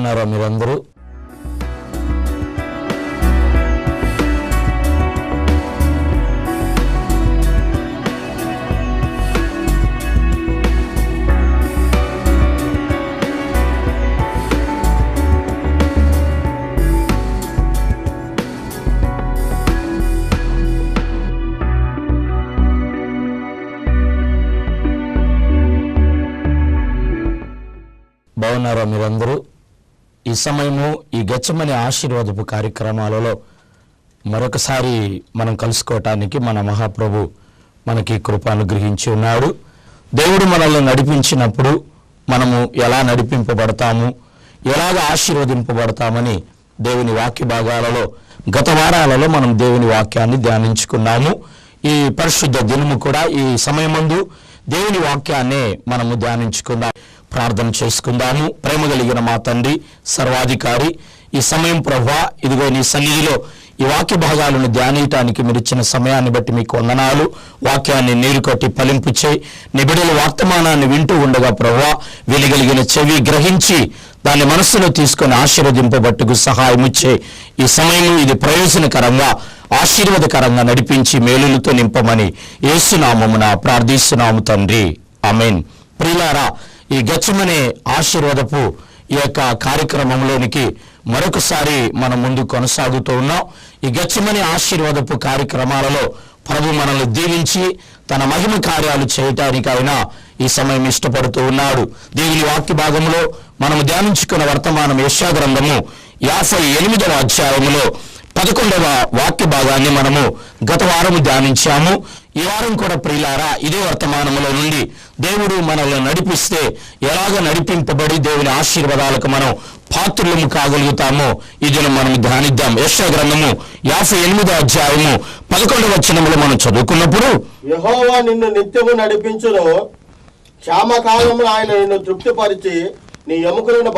బాగున్నారా మీరందరూ? బాగున్నారా మీరందరూ? ఈ సమయము ఈ గెత్సెమనే ఆశీర్వాదపు కార్యక్రమాలలో మరొకసారి మనం కలుసుకోవటానికి మన మహాప్రభు మనకి కృప అనుగ్రహించి ఉన్నాడు. దేవుడు మనల్ని నడిపించినప్పుడు మనము ఎలా నడిపింపబడతాము, ఎలాగ ఆశీర్వదింపబడతామని దేవుని వాక్య భాగాలలో గత వారాలలో మనం దేవుని వాక్యాన్ని ధ్యానించుకున్నాము. ఈ పరిశుద్ధ దినము కూడా ఈ సమయమందు దేవుని వాక్యాన్నే మనము ధ్యానించుకుందాం, ప్రార్థన చేసుకుందాము. ప్రేమ కలిగిన మా తండ్రి సర్వాధికారి, ఈ సమయం ప్రభువా, ఇదిగో నీ సన్నిధిలో ఈ వాక్య భాగాలను ధ్యానించడానికి మీరు ఇచ్చిన సమయాన్ని బట్టి మీకు వందనాలు. వాక్యాన్ని నీరు కొట్టి ఫలింపు చేయి. నిబిడల వర్తమానాన్ని వింటూ ఉండగా ప్రభువా, వెలుగలిగిన చెవి గ్రహించి దాన్ని మనస్సులో తీసుకొని ఆశీర్వదింపబట్టుకు సహాయం ఇచ్చే ఈ సమయం ఇది ప్రయోజనకరంగా ఆశీర్వాదకరంగా నడిపించి మేలులతో నింపమని యేసునామమున ప్రార్థిస్తున్నాము తండ్రి, ఆమేన్. ప్రియులారా, ఈ గెత్సెమనే ఆశీర్వాదపు ఈ యొక్క కార్యక్రమంలోనికి మరొకసారి మనం ముందు కొనసాగుతూ ఉన్నాం. ఈ గెత్సెమనే ఆశీర్వాదపు కార్యక్రమాలలో ప్రభు మనల్ని దీవించి తన మహిమ కార్యాలు చేయటానికి ఆయన ఈ సమయం ఇష్టపడుతూ ఉన్నాడు. దేవుని వాక్య భాగంలో మనము ధ్యానించుకున్న వర్తమానం యెషయా గ్రంథము 58వ అధ్యాయములో 11వ వాక్య భాగాన్ని మనము గత వారము ధ్యానించాము. ఈ వారం కూడా ప్రియులారా, ఇదే వర్తమానములో నుండి దేవుడు మనల్ని నడిపిస్తే ఎలాగ నడిపింపబడి దేవుని ఆశీర్వాదాలకు మనం పాత్రులము కాగలుగుతామో ఇది మనం ధ్యానిద్దాం. యెషయా గ్రంథము 58వ అధ్యాయము 11వ వచనములో మనం చదువుకున్నప్పుడు, యెహోవా నిన్ను నిత్యము నడిపించును, క్షామకాలమున ఆయన నిన్ను తృప్తిపరిచి నీ ఎముకలను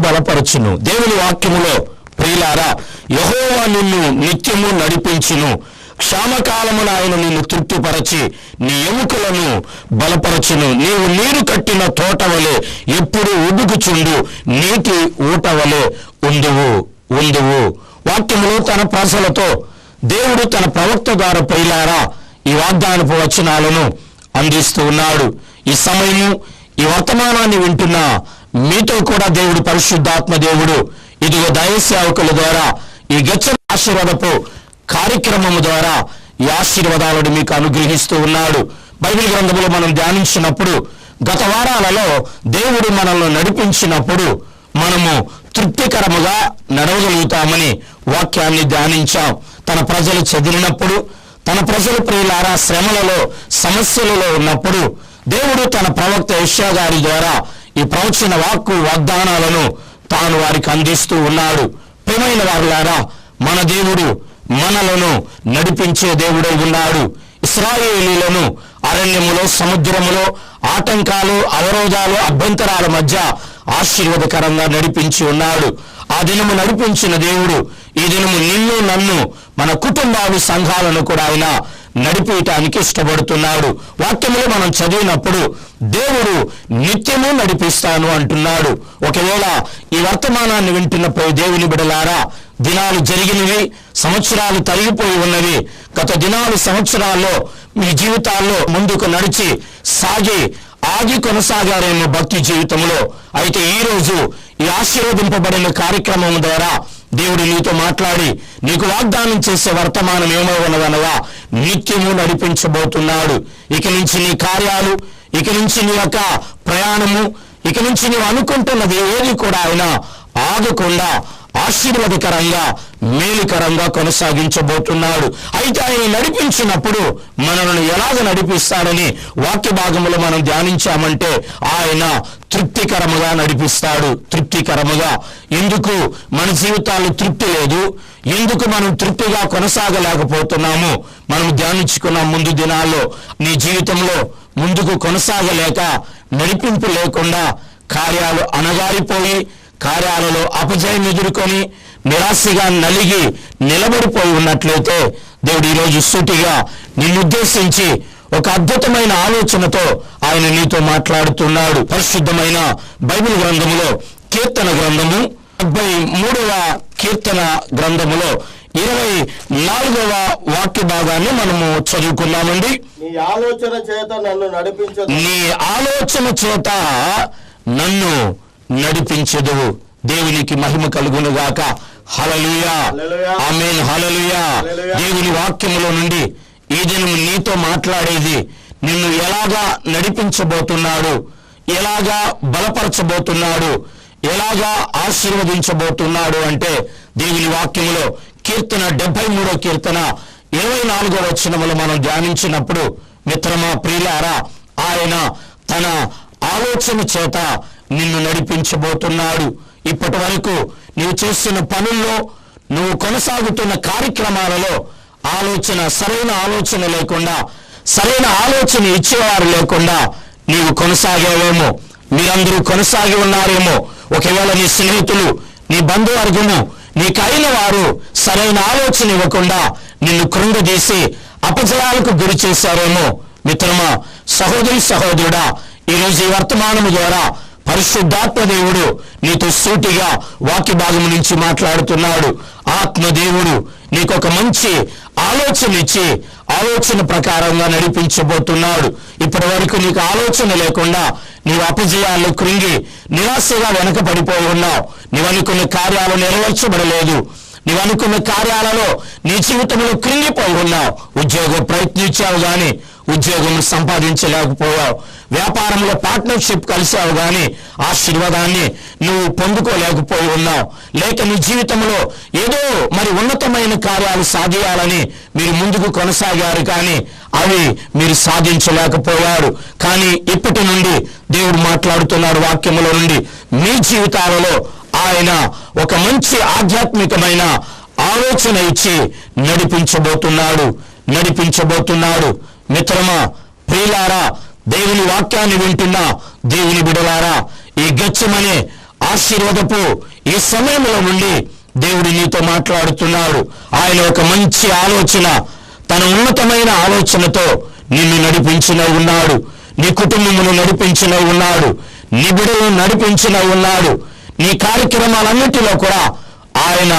బలపరచును. దేవుని వాక్యములో ప్రియులారా, యెహోవా నిన్ను నిత్యము నడిపించును, క్షామకాలమున ఆయన నిన్ను తృప్తిపరచి నీ ఎముకలను బలపరచును. నీవు నీరు కట్టిన తోట వలె ఎప్పుడు ఉబుకుచుండు నీటి ఊట వలె ఉందువు. వాక్యములో తన ప్రజలతో దేవుడు తన ప్రవక్త ద్వారా ప్రియులారా ఈ వాగ్దానపు వచనాలను అందిస్తూ ఉన్నాడు. ఈ సమయము ఈ వర్తమానాన్ని వింటున్న మీతో కూడా దేవుడు పరిశుద్ధాత్మ దేవుడు ఇదిగో దైవసేవకుల ద్వారా ఈ గెత్సెమనే ఆశీర్వాదపు కార్యక్రమము ద్వారా ఈ ఆశీర్వాదాలను మీకు అనుగ్రహిస్తూ ఉన్నాడు. బైబిల్ గ్రంథంలో మనం ధ్యానించినప్పుడు గత వారాలలో దేవుడు మనల్ని నడిపించినప్పుడు మనము తృప్తికరముగా నడవగలుగుతామని వాక్యాన్ని ధ్యానించాం. తన ప్రజలు చెదిరినప్పుడు, తన ప్రజలు ప్రియులారా శ్రమలలో సమస్యలలో ఉన్నప్పుడు దేవుడు తన ప్రవక్త యెషయా గారి ద్వారా ఈ ప్రవచన వాగ్దానాలను తాను వారికి అందిస్తూ ఉన్నాడు. ప్రియమైన వారులారా, మన దేవుడు మనలను నడిపించే దేవుడై ఉన్నాడు. ఇశ్రాయేలీయులను అరణ్యములో సముద్రములో ఆటంకాలు అవరోధాలు అభ్యంతరాల మధ్య ఆశీర్వాదకరంగా నడిపించి ఉన్నాడు. ఆ దినము నడిపించిన దేవుడు ఈ దినము నిన్ను నన్ను మన కుటుంబాలు సంఘాలను కూడా ఆయన నడిపించటానికి ఇష్టపడుతున్నాడు. వాక్యములో మనం చదివినప్పుడు దేవుడు నిత్యము నడిపిస్తాను అంటున్నాడు. ఒకవేళ ఈ వర్తమానాన్ని వింటున్నప్పుడు దేవుని బిడ్డలారా, దినాలు జరిగినవి, సంవత్సరాలు తరిగిపోయి ఉన్నవి. గత దినాలు సంవత్సరాల్లో మీ జీవితాల్లో ముందుకు నడిచి ఆగి కొనసాగారేమో భక్తి జీవితంలో. అయితే ఈరోజు ఈ ఆశీర్వదింపబడిన కార్యక్రమం ద్వారా దేవుడు నీతో మాట్లాడి నీకు వాగ్దానం చేసే వర్తమానం ఏమో ఉన్నదనగా నిత్యము నడిపించబోతున్నాడు. ఇక నుంచి నీ కార్యాలు, ఇక నుంచి నీ యొక్క ప్రయాణము, ఇక నుంచి నీవు అనుకుంటున్నది ఏది కూడా ఆయన ఆగకుండా ఆశీర్వాదకరంగా మేలుకరంగా కొనసాగించబోతున్నాడు. అయితే ఆయన నడిపించినప్పుడు మనల్ని ఎలాగ నడిపిస్తాడని వాక్య భాగంలో మనం ధ్యానించామంటే ఆయన తృప్తికరముగా నడిపిస్తాడు. తృప్తికరముగా ఎందుకు మన జీవితాల్లో తృప్తి లేదు, ఎందుకు మనం తృప్తిగా కొనసాగలేకపోతున్నాము మనం ధ్యానించుకున్నాం. ముందు దినాల్లో నీ జీవితంలో ముందుకు కొనసాగలేక నడిపింపు లేకుండా కార్యాలు అణగారిపోయి కార్యాలలో అపజయం ఎదుర్కొని నిరాశగా నలిగి నిలబడిపోయి ఉన్నట్లయితే దేవుడు ఈరోజు సూటిగా నిన్నుద్దేశించి ఒక అద్భుతమైన ఆలోచనతో ఆయన నీతో మాట్లాడుతున్నాడు. పరిశుద్ధమైన బైబిల్ గ్రంథంలో కీర్తన గ్రంథము 73వ కీర్తన గ్రంథములో 24వ వాక్య భాగాన్ని మనము చదువుకున్నామండి. నీ ఆలోచన చేత నన్ను నడిపించదు. నీ ఆలోచన చేత నన్ను నడిపించదు. దేవునికి మహిమ కలుగును గాక. హల్లెలూయా, ఆమేన్, హల్లెలూయా. దేవుని వాక్యములో నుండి ఈ దినం నీతో మాట్లాడేది, నిన్ను ఎలాగా నడిపించబోతున్నాడు, ఎలాగా బలపరచబోతున్నాడు, ఎలాగా ఆశీర్వదించబోతున్నాడు అంటే దేవుని వాక్యములో కీర్తన 73వ కీర్తన 24వ వచనములు మనం ధ్యానించినప్పుడు, మిత్రమా, ప్రియులారా, ఆయన తన ఆలోచన చేత నిన్ను నడిపించబోతున్నాడు. ఇప్పటి వరకు నీవు చేస్తున్న పనుల్లో, నువ్వు కొనసాగుతున్న కార్యక్రమాలలో సరైన ఆలోచన లేకుండా, సరైన ఆలోచన ఇచ్చేవారు లేకుండా నీవు కొనసాగేవేమో. మీరందరూ కొనసాగి ఉన్నారేమో. ఒకవేళ నీ స్నేహితులు, నీ బంధువర్గము, నీకైన వారు సరైన ఆలోచన ఇవ్వకుండా నిన్ను కృంగదీసి అపజయాలకు గురి చేశారేమో. మిత్రమా, సహోదరి, సహోదరుడా, ఈరోజు ఈ వర్తమానము ద్వారా పరిశుద్ధాత్మ దేవుడు నీతో సూటిగా వాక్య భాగం నుంచి మాట్లాడుతున్నాడు. ఆత్మదేవుడు నీకొక మంచి ఆలోచన ఇచ్చి ఆలోచన ప్రకారంగా నడిపించబోతున్నాడు. ఇప్పటి వరకు నీకు ఆలోచన లేకుండా నీవు అపజయాల్లో కృంగి నిరాశగా వెనకబడిపోయి ఉన్నావు. నీవనుకున్న కార్యాలు నెరవేర్చబడలేదు. నీవనుకున్న కార్యాలలో నీ జీవితంలో కృంగిపోయి ఉన్నావు. ఉద్యోగం ప్రయత్నించావు కానీ ఉద్యోగం సంపాదించలేకపోయావు. వ్యాపారంలో పార్ట్నర్షిప్ కలిసావు కానీ ఆశీర్వాదాన్ని నువ్వు పొందుకోలేకపోయి ఉన్నావు. లేక నీ జీవితంలో ఏదో మరి ఉన్నతమైన కార్యాలు సాధించాలని మీరు ముందుకు కొనసాగారు కానీ అవి మీరు సాధించలేకపోయారు. కానీ ఇప్పటి నుండి దేవుడు మాట్లాడుతున్నాడు వాక్యములో నుండి, మీ జీవితాలలో ఆయన ఒక మంచి ఆధ్యాత్మికమైన ఆలోచన ఇచ్చి నడిపించబోతున్నాడు. మిత్రమా, ప్రియులారా, దేవుని వాక్యాన్ని వింటున్న దేవుని బిడలారా, ఈ గెత్సెమనే ఆశీర్వాదపు ఈ సమయంలో నుండి దేవుడు నీతో మాట్లాడుతున్నాడు. ఆయన ఒక మంచి ఆలోచన, తన ఉన్నతమైన ఆలోచనతో నిన్ను నడిపించిన ఉన్నాడు. నీ కుటుంబమును నడిపించిన ఉన్నాడు. నీ బిడలను నడిపించిన ఉన్నాడు. నీ కార్యక్రమాలన్నిటిలో కూడా ఆయన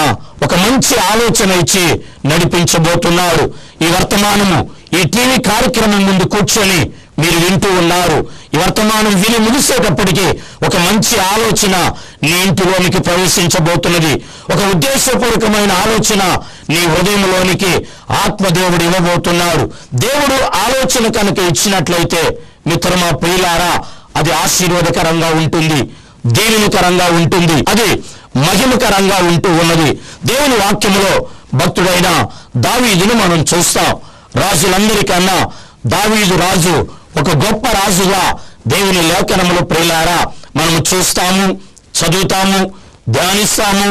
ఒక మంచి ఆలోచన ఇచ్చి నడిపించబోతున్నాడు. ఈ వర్తమానము ఈ టీవీ కార్యక్రమం ముందు కూర్చొని మీరు వింటూ ఉన్నారు. ఈ వర్తమానం విని ముగిసేటప్పటికీ ఒక మంచి ఆలోచన నీ ఇంటిలోనికి ప్రవేశించబోతున్నది. ఒక ఉద్దేశపూర్వకమైన ఆలోచన నీ హృదయంలోనికి ఆత్మదేవుడు ఇవ్వబోతున్నాడు. దేవుడు ఆలోచన కనుక ఇచ్చినట్లయితే మిత్రమా, ప్రియులారా, అది ఆశీర్వాదకరంగా ఉంటుంది, దీవెనకరంగా ఉంటుంది, అది మహిమకరంగా ఉంటూ ఉన్నది. దేవుని వాక్యములో భక్తుడైన దావీదును మనం చూస్తాం. రాజులందరికన్నా దావీదు రాజు ఒక గొప్ప రాజుగా దేవుని లేఖనములు, ప్రియులారా, మనము చూస్తాము, చదువుతాము, ధ్యానిస్తాము,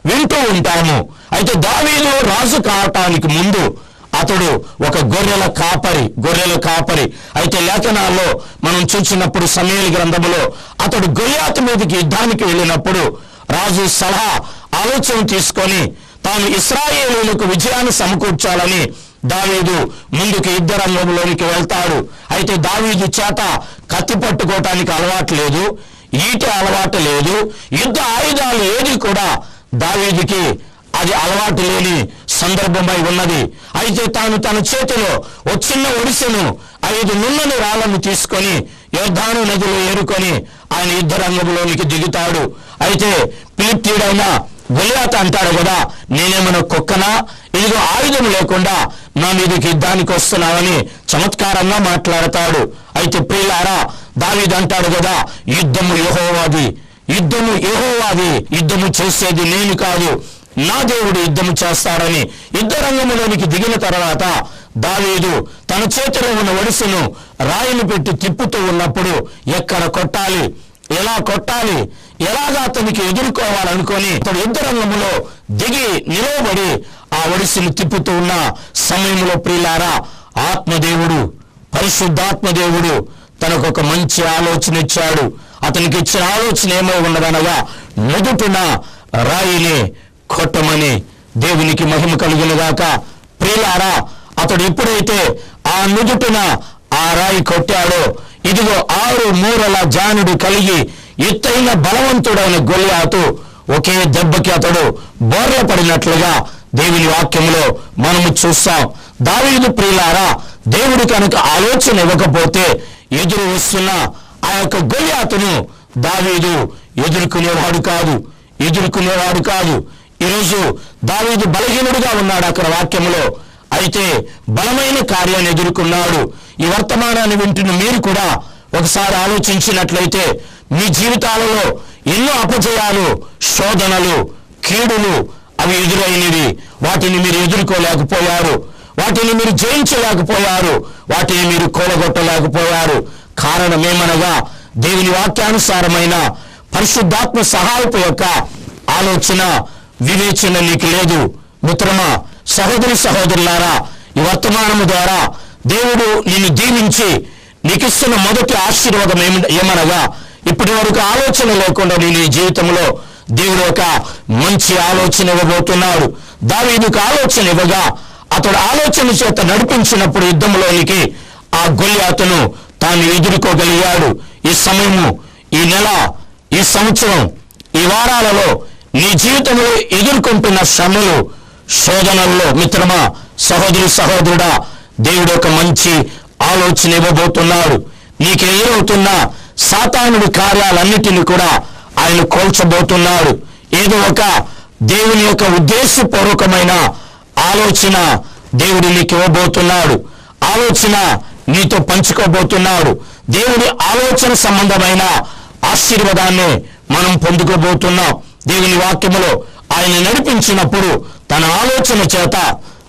వింటూ ఉంటాము. అయితే దావీదు రాజు కావటానికి ముందు అతడు ఒక గొర్రెల కాపరి. అయితే లేఖనాల్లో మనం చూసినప్పుడు సమూయేలు గ్రంథములో అతడు గొల్యాతు మీదకి యుద్ధానికి వెళ్ళినప్పుడు రాజు సలహా ఆలోచన తీసుకొని తాను ఇశ్రాయేలీయులకు విజయాన్ని సమకూర్చాలని దావీదు ముందుకు యుద్ధ రంగంలోనికి వెళ్తాడు. అయితే దావీదు చేత కత్తి పట్టుకోవటానికి అలవాటు లేదు, ఈట అలవాటు లేదు, యుద్ధ ఆయుధాలు ఏది కూడా దావీదుకి అది అలవాటు లేని సందర్భమై ఉన్నది. అయితే తాను తన చేతిలో ఒక చిన్న ఒడిసెను 5 నున్నని రాళ్లను తీసుకొని యోర్దాను నదిలో ఏరుకొని ఆయన యుద్ధ రంగంలోనికి దిగుతాడు. అయితే ఫిలిష్తీయుడైన గొల్యాతు అంటాడు కదా, నేనేమైనా కుక్కనా, ఇదిగో ఆయుధం లేకుండా నా మీదకి యుద్ధానికి వస్తున్నావని చమత్కారంగా మాట్లాడతాడు. అయితే ప్రియులారా, దావీదు అంటాడు కదా, యుద్ధము యెహోవాది, యుద్ధము చేసేది నేను కాదు, నా దేవుడు యుద్ధము చేస్తాడని యుద్ధ రంగంలోనికి దిగిన తర్వాత దావీదు తన చేతిలో ఉన్న ఒడిసెను రాయిని పెట్టి తిప్పుతూ ఉన్నప్పుడు ఎక్కడ కొట్టాలి, ఎలా కొట్టాలి, ఎలాగా అతనికి ఎదుర్కోవాలనుకొని అతడు యుద్ధ రంగంలో దిగి నిలవబడి ఆ ఒడిసెను తిప్పుతూ ఉన్న సమయంలో ప్రియులారా, ఆత్మదేవుడు, పరిశుద్ధాత్మదేవుడు తనకు ఒక మంచి ఆలోచన ఇచ్చాడు. అతనికి ఇచ్చిన ఆలోచన ఏమై ఉన్నదనగా నుదుటిన రాయిని కొట్టమని. దేవునికి మహిమ కలుగునుగాక. ప్రియులారా, అతడు ఎప్పుడైతే ఆ నుదుటిన ఆ రాయి కొట్టాడో, ఇదిగో 6 మూరల జానుడు కలిగి ఎత్తైన బలవంతుడైన గొలియాతు ఒకే దెబ్బకి అతడు బోర్ల పడినట్లుగా దేవుని వాక్యంలో మనము చూస్తాం. దావీదు ప్రియులారా, దేవుడు కనుక ఆలోచన ఇవ్వకపోతే ఎదురు వస్తున్న ఆ యొక్క గొలియాతును దావీదు ఎదుర్కొనేవాడు కాదు. ఈరోజు దావీదు బలహీనుడిగా ఉన్నాడు అక్కడ వాక్యంలో, అయితే బలమైన కార్యాన్ని ఎదుర్కొన్నాడు. ఈ వర్తమానాన్ని వింటున్న మీరు కూడా ఒకసారి ఆలోచించినట్లయితే మీ జీవితాలలో ఎన్నో అపజయాలు, శోధనలు, కీడులు అవి ఎదురైనవి. వాటిని మీరు ఎదుర్కోలేకపోయారు, వాటిని మీరు జయించలేకపోయారు, వాటిని మీరు కూలగొట్టలేకపోయారు. కారణమేమనగా దేవుని వాక్యానుసారమైన పరిశుద్ధాత్మ సహాయపు యొక్క ఆలోచన, వివేచన నీకు లేదు. మిత్రమా, సహోదరులారా, ఈ వర్తమానము ద్వారా దేవుడు నిన్ను దీవించి నీకిస్తున్న మొదటి ఆశీర్వాదం ఏమనగా ఇప్పటి వరకు ఆలోచన లేకుండా నీ జీవితంలో దేవుడు ఒక మంచి ఆలోచన ఇవ్వబోతున్నాడు. దావీదుకు ఆలోచన ఇవ్వగా అతడు ఆలోచన చేత నడిపించినప్పుడు యుద్ధంలోనికి ఆ గొలియాతును తాను ఎదుర్కోగలిగాడు. ఈ సమయము, ఈ నెల, ఈ సంవత్సరం, ఈ వారాలలో నీ జీవితంలో ఎదుర్కొంటున్న శ్రమలు, శోధనల్లో మిత్రమా, సహోదరుడా, దేవుడు ఒక మంచి ఆలోచన ఇవ్వబోతున్నాడు. నీకు ఎదురవుతున్న సాతానుడి కార్యాలన్నిటిని కూడా ఆయన కోల్చబోతున్నాడు. ఏదో ఒక దేవుని యొక్క ఉద్దేశపూర్వకమైన ఆలోచన దేవుడు నీకు ఇవ్వబోతున్నాడు. ఆలోచన నీతో పంచుకోబోతున్నాడు. దేవుడి ఆలోచన సంబంధమైన ఆశీర్వాదాన్ని మనం పొందుకోబోతున్నాం. దేవుని వాక్యములో ఆయన నడిపించినప్పుడు తన ఆలోచన చేత,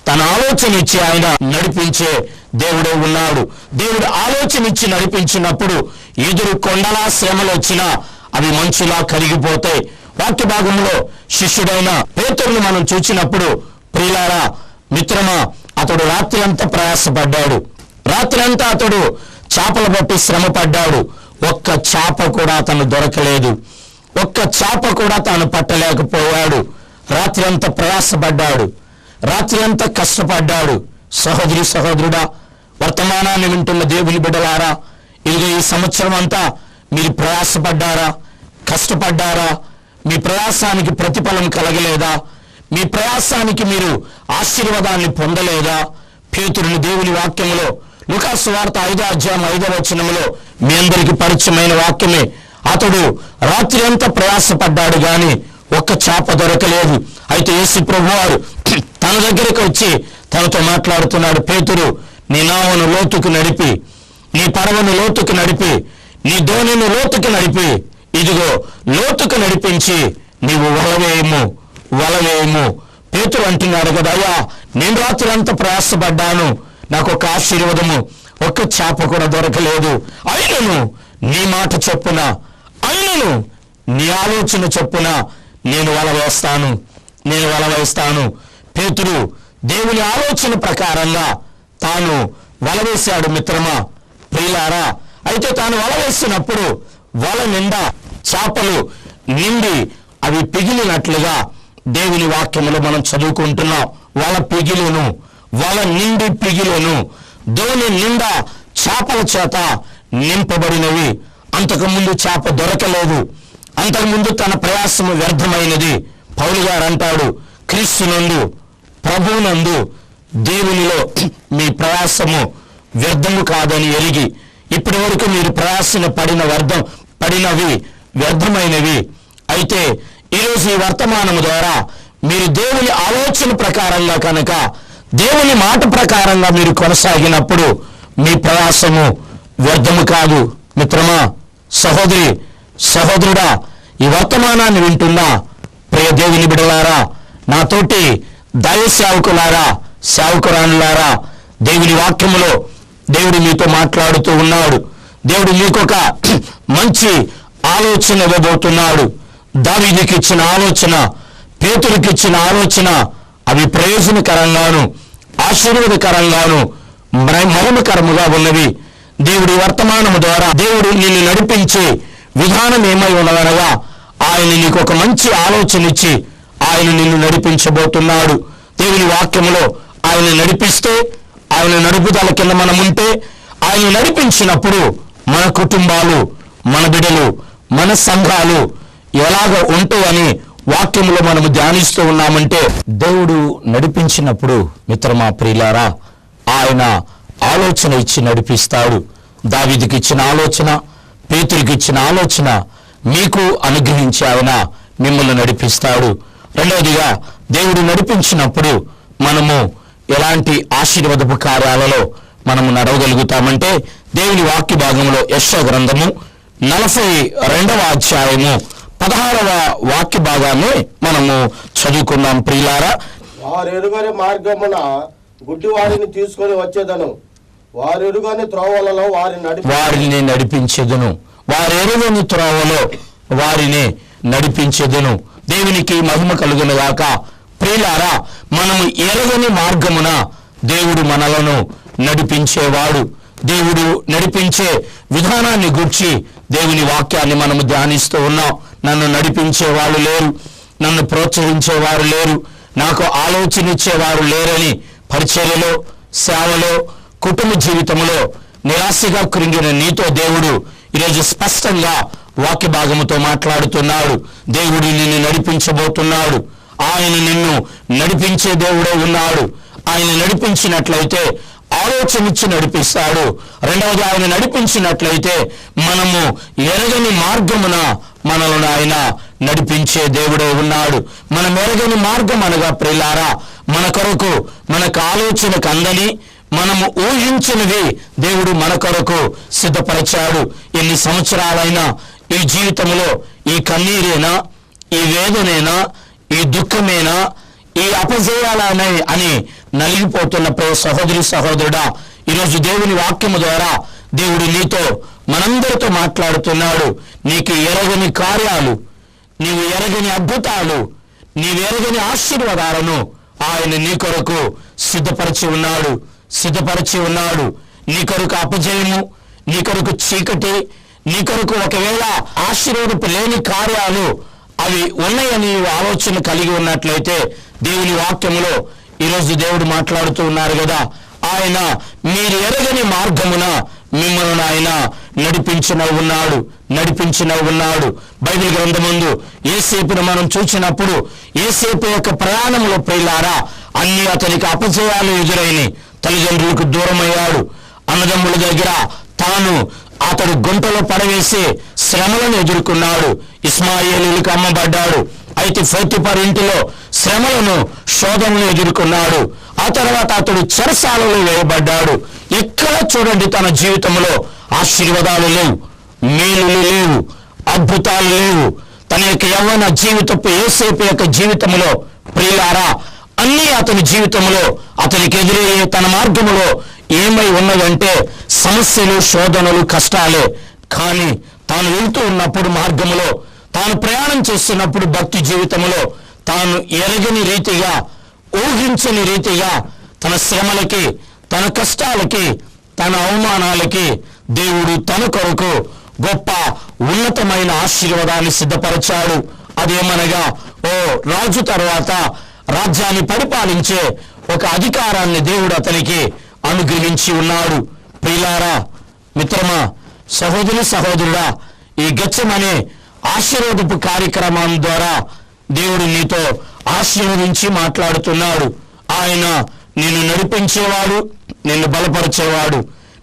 తన ఆలోచన ఇచ్చి ఆయన నడిపించే దేవుడే ఉన్నాడు. దేవుడు ఆలోచన ఇచ్చి నడిపించినప్పుడు ఎదురు కొండలా శ్రమలు వచ్చినా అవి మంచులా కరిగిపోతాయి. వాక్య భాగంలో శిష్యుడైన పేతురును మనం చూసినప్పుడు, ప్రియులారా, మిత్రమా, అతడు రాత్రి అంతా ప్రయాసపడ్డాడు. రాత్రి అంతా అతడు చేపలు పట్టి శ్రమ పడ్డాడు. ఒక్క చేప కూడా అతను దొరకలేదు. ఒక్క చేప కూడా తాను పట్టలేకపోయాడు. రాత్రి అంతా ప్రయాసపడ్డాడు, రాత్రి అంతా కష్టపడ్డాడు. సహోదరుడా, వర్తమానాన్ని వింటున్న దేవుని బిడ్డలారా, ఇదిగో ఈ సంవత్సరం అంతా మీరు ప్రయాసపడ్డారా, కష్టపడ్డారా? మీ ప్రయాసానికి ప్రతిఫలం కలగలేదా? మీ ప్రయాసానికి మీరు ఆశీర్వాదాన్ని పొందలేదా? పేతురుని దేవుని వాక్యంలో లూకాసు సువార్త 5:5 మీ అందరికీ పరిచయమైన వాక్యమే. అతడు రాత్రి అంతా ప్రయాసపడ్డాడు గాని ఒక్క చేప దొరకలేదు. అయితే యేసు ప్రభువారు తన దగ్గరికి వచ్చి తనతో మాట్లాడుతున్నాడు. పేతురు, నీ నావను లోతుకు నడిపి, నీ పడవను లోతుకు నడిపి, నీ దోణిని లోతుకు నడిపి, ఇదిగో లోతుకు నడిపించి నీవు వలవేయము. పేతురు అంటున్నాడు కదా, అయ్యా, నేను రాత్రి అంతా ప్రయాసపడ్డాను, నాకు ఒక ఆశీర్వాదము, ఒక్క చేప కూడా దొరకలేదు. అయినను నీ మాట చొప్పున, అయినను నీ ఆలోచన చొప్పున నేను వల వేస్తాను. పేతురు దేవుని ఆలోచన ప్రకారంగా తాను వలవేశాడు. మిత్రమా, ప్రియులారా, అయితే తాను వలవేసినప్పుడు వల నిండా చేపలు నిండి అవి పిగిలినట్లుగా దేవుని వాక్యములో మనం చదువుకుంటున్నాం. వల నిండి పిగిలెను, దోణి నిండా చేపల చేత నింపబడినవి. అంతకుముందు చేప దొరకలేదు, అంతకుముందు తన ప్రయాసము వ్యర్థమైనది. పౌలు గారు అంటాడు, క్రీస్తునందు, ప్రభువునందు, దేవునిలో మీ ప్రయాసము వ్యర్థము కాదని ఎరిగి ఇప్పటి వరకు మీరు ప్రయాసన పడినవి వ్యర్థమైనవి. అయితే ఈరోజు ఈ వర్తమానము ద్వారా మీరు దేవుని ఆలోచన ప్రకారంగా కనుక, దేవుని మాట ప్రకారంగా మీరు కొనసాగినప్పుడు మీ ప్రయాసము వ్యర్థము కాదు. మిత్రమా, సహోదరుడా, ఈ వర్తమానాన్ని వింటున్న ప్రియ దేవుని బిడ్డలారా, నాతోటి దైవ సేవకులారా, సేవకురానులారా, దేవుని వాక్యములో దేవుడు మీతో మాట్లాడుతూ ఉన్నాడు. దేవుడు మీకొక మంచి ఆలోచన ఇవ్వబోతున్నాడు. దావీదుకి ఇచ్చిన ఆలోచన, పేతురుకి ఇచ్చిన ఆలోచన, అవి ప్రయోజనకరంగాను ఆశీర్వాదకరంగాను మహిమకరముగా ఉన్నవి. దేవుడి వర్తమానము ద్వారా దేవుడు నిన్ను నడిపించే విధానం ఏమై ఉన్నదనగా, ఆయన నీకు ఒక మంచి ఆలోచన ఇచ్చి ఆయన నిన్ను నడిపించబోతున్నాడు. దేవుని వాక్యములో ఆయన నడిపిస్తే, ఆయన నడుపుదల కింద మనం ఉంటే, ఆయన నడిపించినప్పుడు మన కుటుంబాలు, మన బిడ్డలు, మన సంఘాలు ఎలాగ ఉంటాయని వాక్యంలో మనము ధ్యానిస్తూ ఉన్నామంటే, దేవుడు నడిపించినప్పుడు మిత్రమా ప్రియులారా, ఆయన ఆలోచన ఇచ్చి నడిపిస్తాడు. దావీదుకి ఇచ్చిన ఆలోచన, పేతురుకి ఇచ్చిన ఆలోచన మీకు అనుగ్రహించి ఆయన మిమ్మల్ని నడిపిస్తాడు. రెండవదిగా, దేవుడు నడిపించినప్పుడు మనము ఎలాంటి ఆశీర్వాదపు కార్యాలలో మనము నడవగలుగుతామంటే, దేవుని వాక్య భాగంలో యెషయా గ్రంథము 42వ అధ్యాయము 16వ వాక్య భాగాన్ని మనము చదువుకుందాం. ప్రియులారా, వారెరుగని మార్గమున గుడ్డివాడిని తీసుకొని వచ్చేదను, వారెరుగని త్రోవలలో వారిని నడిపించెదను, వారెరుగని త్రోవలో వారిని నడిపించెదను. దేవునికి మహిమ కలుగును గాక. ప్రియులారా, మనము ఎరగని మార్గమున దేవుడు మనలను నడిపించేవాడు. దేవుడు నడిపించే విధానాన్ని గూర్చి దేవుని వాక్యాన్ని మనము ధ్యానిస్తూ ఉన్నాం. నన్ను నడిపించే వాళ్ళు లేరు, నన్ను ప్రోత్సహించేవారు లేరు, నాకు ఆలోచన ఇచ్చేవారు లేరని పరిచర్యలో, సేవలో, కుటుంబ జీవితంలో నిరాశగా కృంగిన నీతో దేవుడు ఈరోజు స్పష్టంగా వాక్య భాగముతో మాట్లాడుతున్నాడు. దేవుడు నిన్ను నడిపించబోతున్నాడు. ఆయన నిన్ను నడిపించే దేవుడే ఉన్నాడు. ఆయన నడిపించినట్లయితే ఆలోచన ఇచ్చి నడిపిస్తాడు. రెండవది, ఆయన నడిపించినట్లయితే మనము ఎరగని మార్గమున మనలను ఆయన నడిపించే దేవుడే ఉన్నాడు. మనం ఎరగని మార్గం అనగా ప్రియులారా, మన కొరకు మనకు ఆలోచనకు అందని, మనము ఊహించినవి దేవుడు మన కొరకు సిద్ధపరిచాడు. ఎన్ని సంవత్సరాలైనా ఈ జీవితంలో ఈ కన్నీరేనా, ఈ వేదనేనా, ఈ దుఃఖమేనా, ఈ అపజయాలనే అని నలిగిపోతున్న ప్రియ సహోదరి సహోదరుడా, ఈరోజు దేవుని వాక్యము ద్వారా దేవుడు నీతో, మనందరితో మాట్లాడుతున్నాడు. నీకు ఎరగని కార్యాలు, నీవు ఎరగని అద్భుతాలు, నీవు ఎరగని ఆశీర్వాదాలను ఆయన నీ కొరకు సిద్ధపరిచి ఉన్నాడు. నీ కొరకు అపజయము, నీ కొరకు చీకటి, నీ కొరకు ఒకవేళ ఆశీర్వాదపు లేని కార్యాలు అవి ఉన్నాయని నీవు ఆలోచన కలిగి ఉన్నట్లయితే, దేవుని వాక్యములో ఈరోజు దేవుడు మాట్లాడుతూ ఉన్నారు కదా, ఆయన మీరు ఎరగని మార్గమున మిమ్మల్ని ఆయన నడిపించిన ఉన్నాడు. బైబిల్ గ్రంథమందు యేసేపును మనం చూసినప్పుడు, యేసేపు యొక్క ప్రయాణంలో ప్రియులారా, అన్ని అతనికి అపజయాలు ఎదురైన, తల్లిదండ్రులకు దూరమయ్యాడు, అన్నదమ్ముల దగ్గర అతడు గుంటలో పడవేసి శ్రమలను ఎదుర్కొన్నాడు, ఇస్మాయేలీలకు అమ్మబడ్డాడు. అయితే పోతీఫరు ఇంటిలో శ్రమలను, శోధనలు ఎదుర్కొన్నాడు. ఆ తర్వాత అతడు చెరసాలలో వేయబడ్డాడు. ఎక్కడ చూడండి తన జీవితంలో ఆశీర్వాదాలు లేవు, మేలులు లేవు, అద్భుతాలు లేవు. తన యొక్క యవ్వన జీవితపు యేసేపు యొక్క జీవితంలో ప్రియులారా, అన్నీ అతని జీవితంలో అతనికి ఎదురయ్యే తన మార్గములో ఏమై ఉన్నదంటే సమస్యలు, శోధనలు, కష్టాలే. కానీ తాను వెళ్తూ ఉన్నప్పుడు మార్గములో, తాను ప్రయాణం చేస్తున్నప్పుడు భక్తి జీవితంలో తాను ఎరగని రీతిగా, ఊహించని రీతిగా తన శ్రమలకి, తన కష్టాలకి, తన అవమానాలకి దేవుడు తన కొరకు గొప్ప ఉన్నతమైన ఆశీర్వాదాన్ని సిద్ధపరిచాడు. అదేమనగా, రాజు తర్వాత రాజ్యాన్ని పరిపాలించే ఒక అధికారాన్ని దేవుడు అతనికి అనుగ్రహించి ఉన్నాడు. ప్రియులారా, మిత్రమా, సహోదరి సహోదరుడా, ఈ గెత్సెమనే ఆశీర్వాదపు కార్యక్రమం ద్వారా దేవుడు నీతో ఆశీర్వదించి మాట్లాడుతున్నాడు. ఆయన నిన్ను నడిపించేవాడు, నిన్ను బలపరిచేవాడు,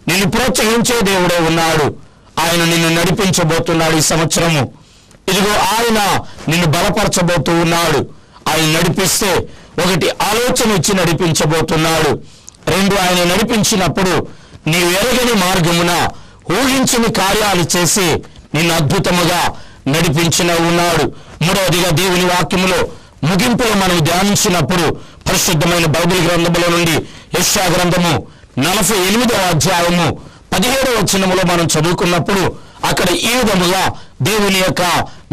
నిన్ను ప్రోత్సహించే దేవుడే ఉన్నాడు. ఆయన నిన్ను నడిపించబోతున్నాడు ఈ సంవత్సరము. ఇదిగో ఆయన నిన్ను బలపరచబోతూ ఉన్నాడు. ఆయన నడిపిస్తే, ఒకటి, ఆలోచన ఇచ్చి నడిపించబోతున్నాడు. రెండు, ఆయన నడిపించినప్పుడు నీవు ఎరగని మార్గమున ఊహించని కార్యాలు చేసి నిన్ను అద్భుతముగా నడిపించిన ఉన్నాడు. మూడవదిగా, దేవుని వాక్యములో ముగింపులో మనం ధ్యానించినప్పుడు పరిశుద్ధమైన బైబిల్ గ్రంథములో నుండి యెషయా గ్రంథము 48వ అధ్యాయము 17వ వచనములో మనం చదువుకున్నప్పుడు అక్కడ ఈ విధముగా దేవుని యొక్క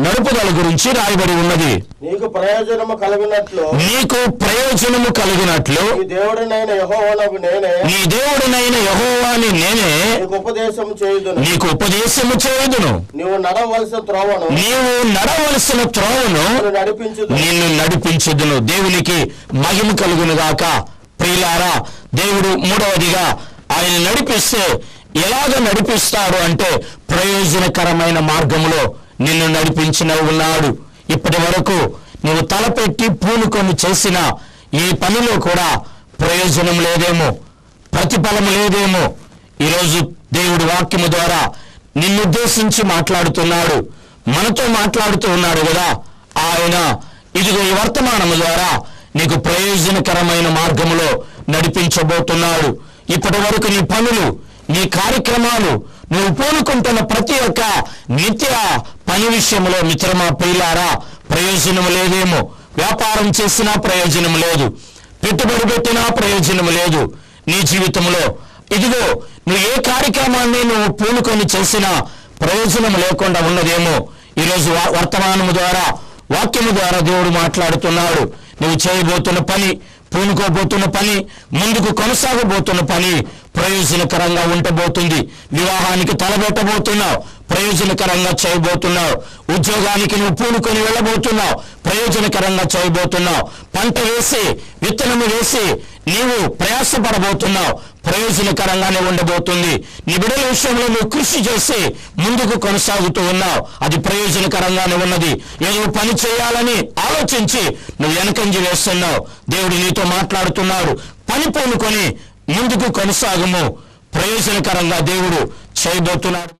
నడుపుదల గురించి రాయబడి ఉన్నది. నీకు ప్రయోజనము కలిగినట్లు నీ దేవుడనైన యెహోవాని నేనే నీకు ఉపదేశము చేయుదును. నీవు నడవలసిన త్రోవను నిన్ను నడిపించుదును. దేవునికి మహిమ కలుగును గాక. ప్రియులారా, దేవుడు మూడవదిగా ఆయన నడిపిస్తే ఎలాగ నడిపిస్తాడు అంటే ప్రయోజనకరమైన మార్గంలో నిన్ను నడిపించిన ఉన్నాడు. ఇప్పటి వరకు నువ్వు తలపెట్టి పూనుకొని చేసిన ఈ పనిలో కూడా ప్రయోజనం లేదేమో, ప్రతిఫలం లేదేమో. ఈరోజు దేవుడి వాక్యము ద్వారా నిన్నుద్దేశించి మాట్లాడుతున్నాడు, మనతో మాట్లాడుతూ ఉన్నాడు కదా. ఆయన ఇదిగో ఈ వర్తమానము ద్వారా నీకు ప్రయోజనకరమైన మార్గములో నడిపించబోతున్నాడు. ఇప్పటి వరకు నీ పనులు, నీ కార్యక్రమాలు, నువ్వు పూనుకుంటున్న ప్రతి ఒక్క నిత్య పని విషయంలో మిత్రమా ప్రియులారా ప్రయోజనం లేదేమో. వ్యాపారం చేసినా ప్రయోజనం లేదు, పెట్టుబడి పెట్టినా ప్రయోజనం లేదు నీ జీవితంలో. ఇదిగో నువ్వు ఏ కార్యక్రమాన్ని నువ్వు పూనుకొని చేసినా ప్రయోజనం లేకుండా ఉన్నదేమో. ఈరోజు వర్తమానము ద్వారా, వాక్యము ద్వారా దేవుడు మాట్లాడుతున్నాడు. నువ్వు చేయబోతున్న పని, పూనుకోబోతున్న పని, ముందుకు కొనసాగబోతున్న పని ప్రయోజనకరంగా ఉండబోతుంది. వివాహానికి తలబెట్టబోతున్నావు, ప్రయోజనకరంగా చేయబోతున్నావు. ఉద్యోగానికి నువ్వు పూనుకొని వెళ్ళబోతున్నావు, ప్రయోజనకరంగా చేయబోతున్నావు. పంట వేసి, విత్తనము వేసి నీవు ప్రయాసపడబోతున్నావు, ప్రయోజనకరంగానే ఉండబోతుంది. నీ బిడ్డల విషయంలో నువ్వు కృషి చేసి ముందుకు కొనసాగుతూ ఉన్నావు, అది ప్రయోజనకరంగానే ఉన్నది. ఏదో పని చేయాలని ఆలోచించి నువ్వు వెనకంజి వేస్తున్నావు. దేవుడు నీతో మాట్లాడుతున్నాడు, పని పూనుకొని ముందుకు కొనసాగము, ప్రయోజనకరంగా దేవుడు చేయబోతున్నాడు.